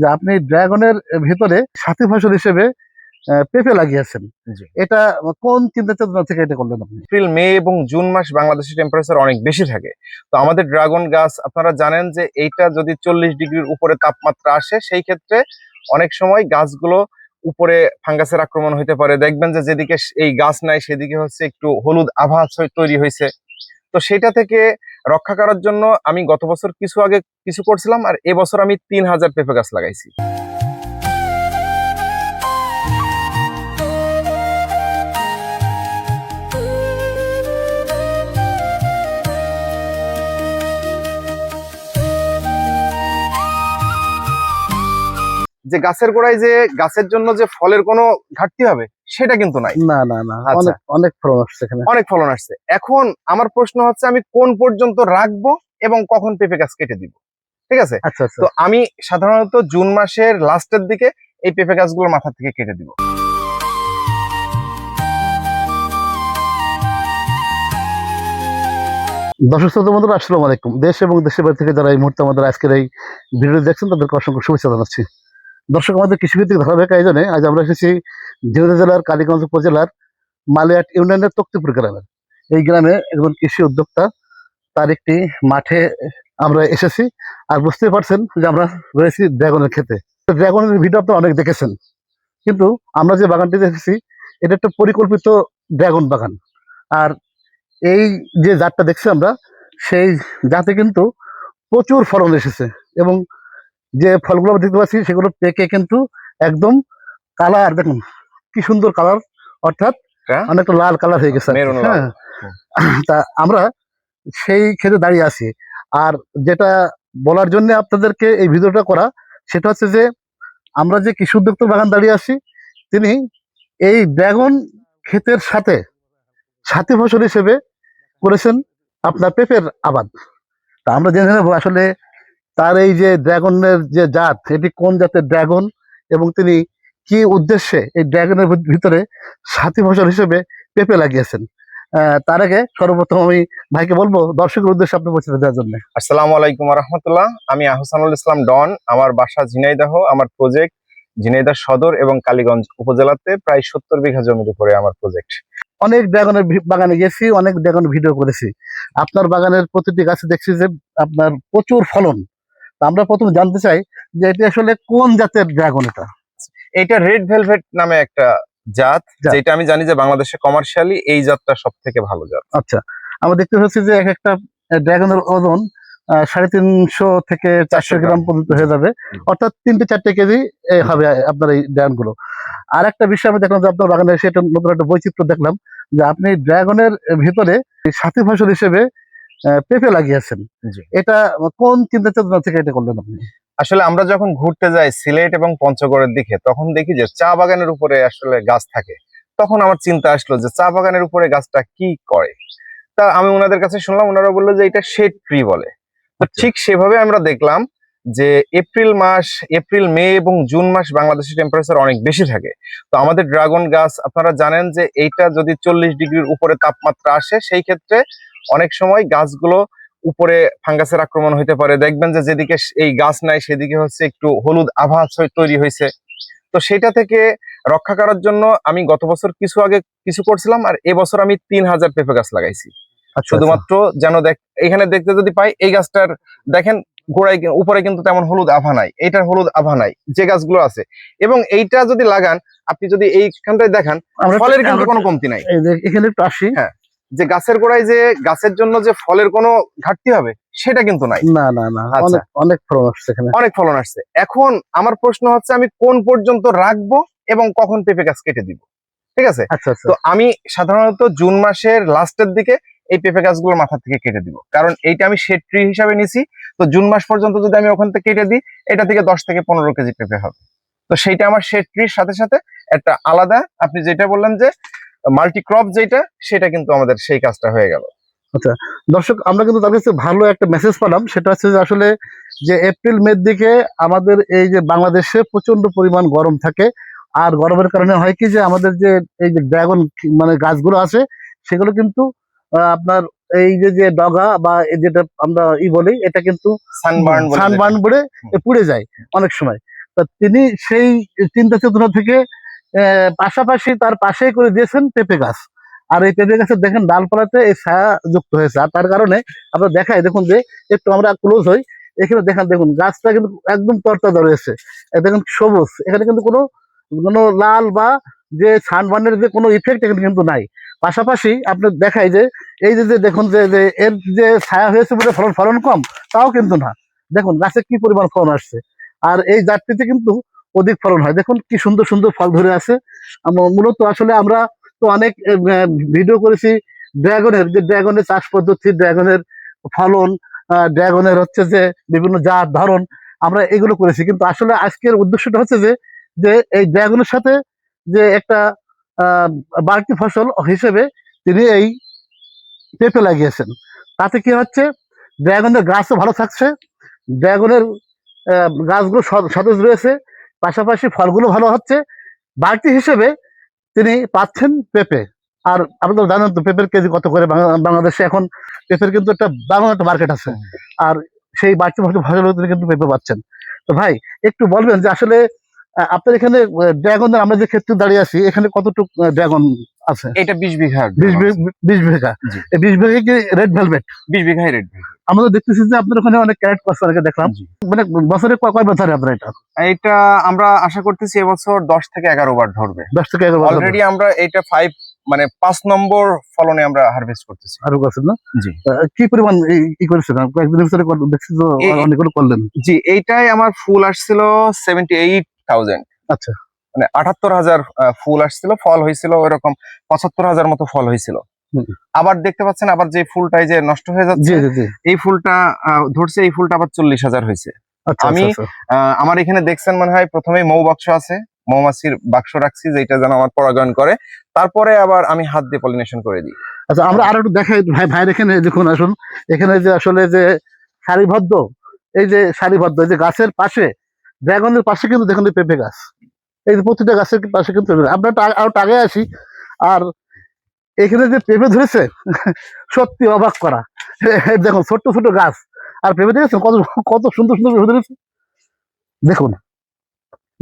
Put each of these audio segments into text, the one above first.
যে আপনি ড্রাগনের ভিতরে সাথী ফসল হিসেবে পেঁপে লাগিয়েছেন। জি। এটা কোন চিন্তা চেতনা থেকে এটা করলেন আপনি? এপ্রিল মে এবং জুন মাস বাংলাদেশের টেম্পারেচার অনেক বেশি থাকে। তো আমাদের ড্রাগন গাছ আপনারা জানেন যে এইটা যদি 40 ডিগ্রির উপরে তাপমাত্রা আসে সেই ক্ষেত্রে অনেক সময় গাছগুলো উপরে ফাঙ্গাসের আক্রমণ হতে পারে। দেখবেন যে যেদিকে এই গাছ নাই সেদিকে হচ্ছে একটু হলুদ আভা তৈরি হয়েছে। তো সেটা থেকে রক্ষা করার জন্য আমি গত বছর কিছু করছিলাম, আর এবছর আমি 3000 পেঁপে গাছ লাগাইছি। যে গাছের গোড়ায় যে গাছের জন্য যে ফলের কোনো ঘাটতি হবে সেটা কিন্তু নাই। না না না, আচ্ছা। অনেক ফলন আসছে এখানে। অনেক ফলন আসছে। এখন আমার প্রশ্ন হচ্ছে আমি কোন পর্যন্ত রাখবো এবং কখন পেঁপে গাছ কেটে দিব, ঠিক আছে? আচ্ছা আচ্ছা। তো আমি সাধারণত জুন মাসের লাস্টের দিকে এই পেঁপে গাছগুলোর মাথা থেকে কেটে দিব। দর্শক শ্রোতা বন্ধুরা, আসসালামু আলাইকুম। দেশ এবং দেশের বাইরে থেকে যারা এই মুহূর্তে আমাদের আজকের এই ভিডিও দেখছেন তাদেরকে অসংখ্য শুভেচ্ছা জানাচ্ছি। দর্শক, আমাদের কৃষিভিত্তিক ধারাবাহিক আয়োজনে আজ আমরা এসেছি ঝিনাইদহ জেলার কালীগঞ্জ উপজেলার মালিয়াট ইউনিয়নের তক্তিপুর গ্রামের। এই গ্রামে একজন কৃষি উদ্যোক্তা, তার একটি মাঠে আমরা এসেছি। আর বুঝতে পারছেন যে আমরা রয়েছি ড্রাগনের ক্ষেতে। ড্রাগনের ভিডিও আপনারা অনেক দেখেছেন, কিন্তু আমরা যে বাগানটি দেখেছি এটা একটা পরিকল্পিত ড্রাগন বাগান। আর এই যে জাতটা দেখছি আমরা, সেই জাতে কিন্তু প্রচুর ফলন এসেছে, এবং যে ফলগুলো আমরা দেখতে পাচ্ছি সেগুলো পেকে কিন্তু একদম কালার, দেখুন কি সুন্দর কালার, অর্থাৎ অনেকটা লাল কালার হয়ে গেছে। হ্যাঁ, তা আমরা সেই ক্ষেত্রে দাঁড়িয়ে আছি। আর যেটা বলার জন্য আপনাদেরকে এই ভিডিওটা করা, সেটা হচ্ছে যে আমরা যে কৃষি উদ্যোক্তা বাগান দাঁড়িয়ে আছি, তিনি এই ড্রাগন ক্ষেতের সাথে সাথী ফসল হিসেবে করেছেন আপনার পেঁপের আবাদ। তা আমরা জেনে নেবো আসলে তার এই যে ড্রাগনের যে জাত, এটি কোন জাতের ড্রাগন, এবং তিনি কি উদ্দেশ্যে এই ড্রাগনের ভিতরে সাথী ফসল হিসেবে পেঁপে লাগিয়েছেন। তার আগে সর্বপ্রথম আমি ভাইকে বলবো দর্শকের উদ্দেশ্যে আপনি পরিচয় দেওয়ার জন্য। আসসালামু আলাইকুম ওয়া রাহমাতুল্লাহ। আমি আহসানুল ইসলাম ডন। আমার বাসা ঝিনাইদহ। আমার প্রজেক্ট ঝিনাইদহ সদর এবং কালীগঞ্জ উপজেলাতে প্রায় 70 বিঘা জমির উপরে আমার প্রজেক্ট। অনেক ড্রাগনের বাগানে গেছি, অনেক ড্রাগন ভিডিও করেছি। আপনার বাগানের প্রতিটি গাছে দেখছি যে আপনার প্রচুর ফলন। আমরা প্রথম জানতে চাই যে এটি আসলে কোন জাতের ড্রাগন? এটা রেড ভেলভেট নামে একটা জাত, যেটা আমি জানি যে বাংলাদেশে কমার্শিয়ালি এই জাতটা সব থেকে ভালো জাত। আচ্ছা, আমরা দেখতে পাচ্ছি যে এক একটা ড্রাগনের ওজন 350 থেকে 400 গ্রাম পর্যন্ত হয়ে যাবে, অর্থাৎ 3-4 কেজি হবে আপনার এই ড্রাগন গুলো। আর একটা বিষয় আমি দেখলাম যে আপনার বাগানে এসে একটা নতুন একটা বৈচিত্র্য দেখলাম, যে আপনি ড্রাগনের ভিতরে সাথী ফসল হিসেবে পেঁপে লাগিয়েছেন। এটা কোন চিন্তা চেতনা থেকে এটা করলেন আপনি? আসলে আমরা যখন ঘুরতে যাই সিলেট এবং পঞ্চগড়ের দিকে, তখন দেখি যে চা বাগানের উপরে আসলে গাছ থাকে। তখন আমার চিন্তা আসলো যে চা বাগানের উপরে গাছটা কি করে। তা আমি ওনাদের কাছে শুনলাম, ওনারা বললো যে এটা শেড ট্রি বলে। তো ঠিক সেভাবে আমরা দেখলাম যে এপ্রিল মে এবং জুন মাস বাংলাদেশের টেম্পারেচার অনেক বেশি থাকে। তো আমাদের ড্রাগন গাছ আপনারা জানেন যে এইটা যদি 40 ডিগ্রির উপরে তাপমাত্রা আসে সেই ক্ষেত্রে অনেক সময় গাছগুলো উপরে ফাঙ্গাসের আক্রমণ হতে পারে। দেখবেন যে যেদিকে এই গাছ নাই সেদিকে হচ্ছে একটু হলুদ আভা তৈরি হয়েছে। তো সেটা থেকে রক্ষা করার জন্য আমি গত বছর কিছু করছিলাম, আর এবছর আমি 3000 পেঁপে গাছ লাগাইছি। শুধুমাত্র যেন এখানে দেখতে যদি পাই, এই গাছটার দেখেন গোড়ায় উপরে কিন্তু তেমন হলুদ আভা নাই, এইটার হলুদ আভা নাই যে গাছগুলো আছে। এবং এইটা যদি লাগান, আপনি যদি এইখানটায় দেখান, ফলের কিন্তু কোনো কমতি নাই। এখানে একটু আসি। হ্যাঁ, যে গাছের গোড়ায় যে গাছের জন্য যে ফলের কোনো ঘাটতি হবে সেটা কিন্তু নাই। না না না, অনেক ফলন আসছে এখানে, অনেক ফলন আসছে। এখন আমার প্রশ্ন হচ্ছে আমি কোন পর্যন্ত রাখবো এবং কখন পেঁপে গাছ কেটে দিব, ঠিক আছে? তো আমি সাধারণত জুন মাসের লাস্টের দিকে এই পেঁপে গাছগুলোর মাথা থেকে কেটে দিব, কারণ এইটা আমি শেড ট্রি হিসাবে নিছি। তো জুন মাস পর্যন্ত যদি আমি ওখান থেকে কেটে দিই, এটা থেকে 10 থেকে 15 কেজি পেঁপে হবে। তো সেইটা আমার শেড ট্রির সাথে সাথে একটা আলাদা, আপনি যেটা বললেন যে মাল্টি ক্রপ, যেটা সেটা কিন্তু আমাদের সেই কাজটা হয়ে গেল। আচ্ছা দর্শক, আমরা কিন্তু তার কাছে ভালো একটা মেসেজ পেলাম। সেটা হচ্ছে যে আসলে যে এপ্রিল মের দিকে আমাদের এই যে বাংলাদেশে প্রচন্ড পরিমাণ গরম থাকে, আর গরমের কারণে হয় কি যে আমাদের যে এই যে ড্রাগন মানে গাছগুলো আছে সেগুলো কিন্তু আপনার এই যে ডগা বা যেটা আমরা বলি, এটা কিন্তু সানবার্ন বলে পুড়ে যায় অনেক সময়। তা তিনি সেই চিন্তা চেতনা থেকে পাশাপাশি তার পাশেই করে দিয়েছেন পেঁপে গাছ। আর এই পেঁপে গাছের দেখেন ডালপালাতে এই ছায়া যুক্ত হয়েছে, আর তার কারণে আমরা দেখাই দেখুন যে একটু আমরা ক্লোজ হই, এখানে দেখেন দেখুন গাছটা কিন্তু একদম তরতাজা রয়েছে। দেখুন সবুজ, এখানে কিন্তু কোনো কোনো লাল বা যে সানবার্নের যে কোনো ইফেক্ট এখানে কিন্তু নাই। পাশাপাশি আপনার দেখাই যে এই যে যে দেখুন যে যে এর যে ছায়া হয়েছে বলে ফলন ফলন কম, তাও কিন্তু না। দেখুন গাছে কি পরিমাণ ফলন আসছে, আর এই জাতটিতে কিন্তু অধিক ফলন হয়। দেখুন কি সুন্দর সুন্দর ফল ধরে আছে। মূলত আসলে আমরা তো অনেক ভিডিও করেছি ড্রাগনের, যে ড্রাগনের চাষ পদ্ধতি, ড্রাগনের ফলন, ড্রাগনের হচ্ছে যে বিভিন্ন জাত ধরন, আমরা এগুলো করেছি। কিন্তু আসলে আজকের উদ্দেশ্যটা হচ্ছে যে যে এই ড্রাগনের সাথে যে একটা বাড়তি ফসল হিসেবে তিনি এই পেঁপে লাগিয়েছেন। তাতে কি হচ্ছে, ড্রাগনের গাছও ভালো থাকছে, ড্রাগনের গাছগুলো সতেজ রয়েছে, পাশাপাশি ফলগুলো ভালো হচ্ছে, বাড়তি হিসেবে তিনি পাচ্ছেন পেঁপে। আর আপনারা জানেন তো পেঁপের কেজি কত করে বাংলাদেশে এখন, পেঁপের কিন্তু একটা দারুণ একটা মার্কেট আছে। আর সেই বাড়তি ফসল তিনি কিন্তু পেঁপে পাচ্ছেন। তো ভাই একটু বলবেন যে আসলে আপনার এখানে ড্রাগনের, আমরা যে ক্ষেত্রে দাঁড়িয়ে আছি এখানে কতটুকু ড্রাগন আছে? এটা 20 বিঘা। 20 বিঘা। জি। এই 20 বিঘা কি রেড ভেলভেট? 20 বিঘায় রেড। আমরা তো দেখতেছি যে আপনার ওখানে অনেক ক্যারেট পাচ্ছে, অনেকে দেখলাম। মানে বছরে কয় বছরে আপনার এটা? এটা আমরা আশা করতেছি এবছর 10 থেকে 11 বার ধরবে। 10 থেকে 11 বছর অলরেডি আমরা এটা 5 নম্বর ফলনে আমরা হারভেস্ট করতেছি। আরো করছেন না? জি। কি পরিমাণ ই করেছেন কয়েকদিনের ভিতরে? দেখছি তো অনেকগুলো করলেন। জি, এইটাই আমার ফুল আসছিল 78,000। আচ্ছা, মানে 78,000 ফুল আসছিল, ফল হয়েছিল ওইরকম 75,000 মতো ফল হয়েছিল। হুম। আবার দেখতে পাচ্ছেন আবার যে ফুলটাই যে নষ্ট হয়ে জি যাচ্ছে, জি জি। এই ফুলটা ধরছে, এই ফুলটা আবার 40,000 হয়েছে। আচ্ছা আমি আচ্ছা। আমার এখানে দেখছেন মনে হয় প্রথমেই মৌ বাক্স আছে, মৌমাছির বাক্স রাখছি যেটা যেন আমার পরাগায়ন করে, তারপরে আবার আমি হাত দিয়ে পলিনেশন করে দিই। আচ্ছা, আমরা আরো একটু দেখাই ভাই এখানে দেখুন, আসুন এখানে যে আসলে যে সারিবদ্ধ, এই যে সারিবদ্ধ এই যে গাছের পাশে, ড্রাগনের পাশে কিন্তু দেখুন এই পেঁপে গাছ, এই যে প্রতিটা গাছের পাশে কিন্তু পেঁপে গাছ। আমরা আরো আগে আসি, আর এখানে যে পেঁপে ধরেছে সত্যি অবাক করা। দেখুন ছোট্ট ছোট গাছ, আর পেঁপে দেখেছেন কত কত সুন্দর সুন্দর পেঁপে ধরেছে। দেখুন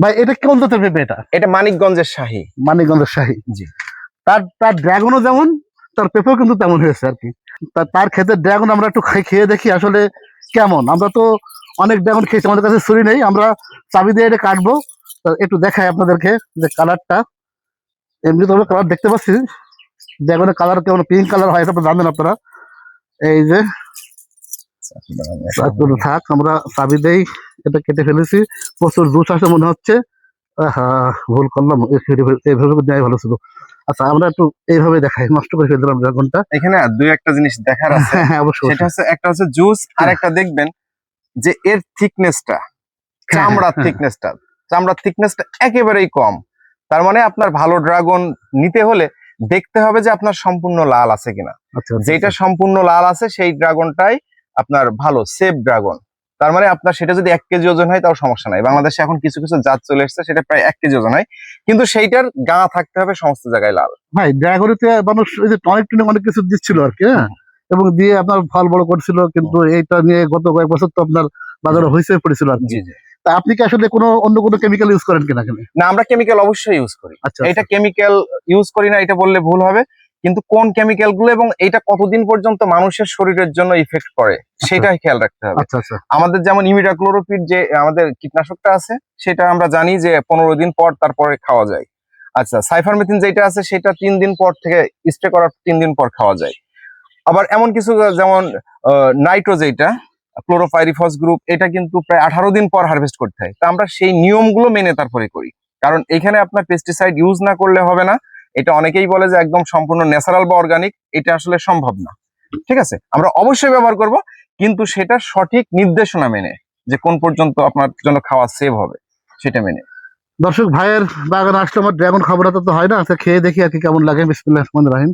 ভাই, এটা কোন জাতের পেঁপে? এটা মানিকগঞ্জের শাহী। মানিকগঞ্জের শাহী। জি। তার ড্রাগনও যেমন, তার পেঁপেও কিন্তু তেমন হয়েছে আর কি। তার ক্ষেতের ড্রাগন আমরা একটু খেয়ে দেখি আসলে কেমন। আমরা তো অনেক ড্রাগন খেয়েছি, আমাদের কাছে ছুরি নেই, আমরা চাবি দিয়ে এটা কাটবো। একটু দেখাই আপনাদেরকে যে কালারটা, এমনি তো কালার দেখতে পাচ্ছি, ড্রাগনের কালার কেমন পিঙ্ক কালার হয় এটা তো জানেন আপনারা। এই যে থাক, আমরা চাবি দেই, এটা কেটে ফেলেছি, প্রচুর জুস আসে মনে হচ্ছে। ভুল করলাম, এইভাবে দেওয়াই ভালো ছিল। আচ্ছা, আমরা একটু এইভাবে দেখাই, নষ্ট করে ফেললাম ড্রাগনটা। এখানে দুই একটা জিনিস দেখার আছে। হ্যাঁ অবশ্যই। সেটা হচ্ছে, একটা হচ্ছে জুস, আর একটা দেখবেন যে এর থিকনেসটা, চামড়ার থিকনেসটা একেবারেই কম। তার মানে আপনার ভালো ড্রাগন নিতে হলে দেখতে হবে যে আপনার সম্পূর্ণ লাল আছে কিনা। আচ্ছা, যেটা সম্পূর্ণ লাল আছে সেই ড্রাগনটাই আপনার ভালো সেফ ড্রাগন। তার মানে আপনার সেটা যদি 1 কেজি ওজন হয় তাও সমস্যা নাই। বাংলাদেশে এখন কিছু কিছু জাত চলে এসেছে সেটা প্রায় 1 কেজি ওজন হয়, কিন্তু সেইটার গা থাকতে হবে সমস্ত জায়গায় লাল। ভাই ড্রাগনিতে মানুষ ওই যে টনিক টনিক অনেক কিছু দিচ্ছিল আর কি, হ্যাঁ, এবং দিয়ে আপনার ফল বড় করছিল, কিন্তু এইটা নিয়ে গত কয়েক বছর তো আপনার বাজারে হইচই পড়েছিল আর কি। তা আপনি কি আসলে অন্য কোনো কেমিক্যাল ইউজ করেন কিনা? না, আমরা কেমিক্যাল অবশ্যই ইউজ করি। আচ্ছা, এটা কেমিক্যাল ইউজ করি না এটা বললে ভুল হবে, কিন্তু কোন কেমিক্যাল গুলো এবং এটা কতদিন পর্যন্ত মানুষের শরীরের জন্য ইফেক্ট করে সেটাই খেয়াল রাখতে হবে। আচ্ছা আচ্ছা। আমাদের যেমন ইমিডাক্লোরোপিড যে আমাদের কীটনাশকটা আছে, সেটা আমরা জানি যে 15 দিন পর তারপরে খাওয়া যায়। আচ্ছা, সাইফারমেথিন যেটা আছে সেটা 3 দিন পর থেকে স্প্রে করার 3 দিন পর খাওয়া যায়। আবার এমন কিছু যেমন নাইট্রো যেটা ক্লোরোপাইরিফস গ্রুপ, এটা কিন্তু প্রায় 18 দিন পর হারভেস্ট করতে হয়। তা আমরা সেই নিয়মগুলো মেনে তারপরে করি, কারণ এখানে আপনার পেস্টিসাইড ইউজ না করলে হবে না। এটা অনেকেই বলে যে একদম সম্পূর্ণ ন্যাচারাল বা অর্গানিক, এটা আসলে সম্ভব না। ঠিক আছে, আমরা অবশ্যই ব্যবহার করব, কিন্তু সেটা সঠিক নির্দেশনা মেনে, যে কোন পর্যন্ত আপনার জন্য খাওয়া সেভ হবে সেটা মেনে। দর্শক ভাইয়ের বাগানে আসলে আমার ড্রাগন খাবার তো হয় না, আচ্ছা খেয়ে দেখি আর কি কেমন লাগে। বিসমিল্লাহির রহমানির রহিম।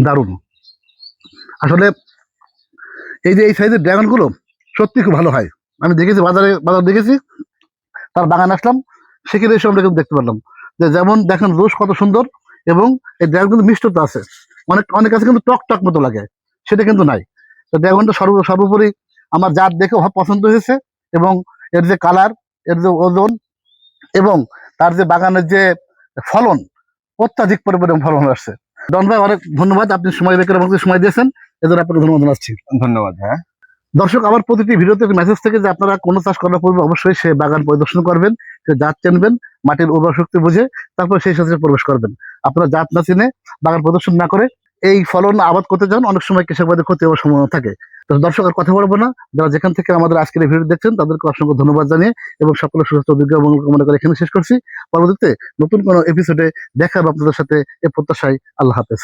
দারুণ আসলে, এই যে এই সাইজের ড্রাগন গুলো সত্যি খুব ভালো হয়। আমি দেখেছি বাজার দেখেছি, তার বাগান আসলাম, সেখানে এসে আমরা কিন্তু দেখতে পারলাম যে যেমন দেখেন রোজ কত সুন্দর, এবং এই ড্রাগন কিন্তু মিষ্টতা আছে, অনেক অনেক কাছে কিন্তু টক টক মতো লাগে, সেটা কিন্তু নাই। তো ড্রাগনটা সর্বোপরি আমার জাত দেখে পছন্দ হয়েছে, এবং এর যে কালার, এর যে ওজন, এবং তার যে বাগানের যে ফলন, অত্যাধিক পরিমাণে ফলন আসছে। ডন ভাই, অনেক ধন্যবাদ, আপনি সময় বের করে আমাকে সময় দিয়েছেন, এজন্য আপনাকে ধন্যবাদ জানাচ্ছি। ধন্যবাদ। হ্যাঁ, দর্শক, আমার প্রতিটি ভিডিওতে মেসেজ থেকে যে আপনারা কোনো চাষ করার পূর্বে অবশ্যই সে বাগান পরিদর্শন করবেন, সে জাত চিনবেন, মাটির উর্বর শক্তি বুঝে তারপর সেই সাথে প্রবেশ করবেন। আপনারা জাত না চিনে বাগান প্রদর্শন না করে এই ফলন আবাদ করতে যান, অনেক সময় কৃষকবাদের ক্ষতি হওয়ার সম্ভাবনা থাকে। তো দর্শক, আর কথা বলবো না, যারা যেখান থেকে আমাদের আজকের এই ভিডিও দেখছেন তাদেরকে অসংখ্য ধন্যবাদ জানিয়ে এবং সকলের সুস্বাস্থ্য অভিজ্ঞ মঙ্গল কামনা করে এখানে শেষ করছি। পরবর্তীতে নতুন কোনো এপিসোডে দেখা হবে আপনাদের সাথে, এ প্রত্যাশায়। আল্লাহ হাফেজ।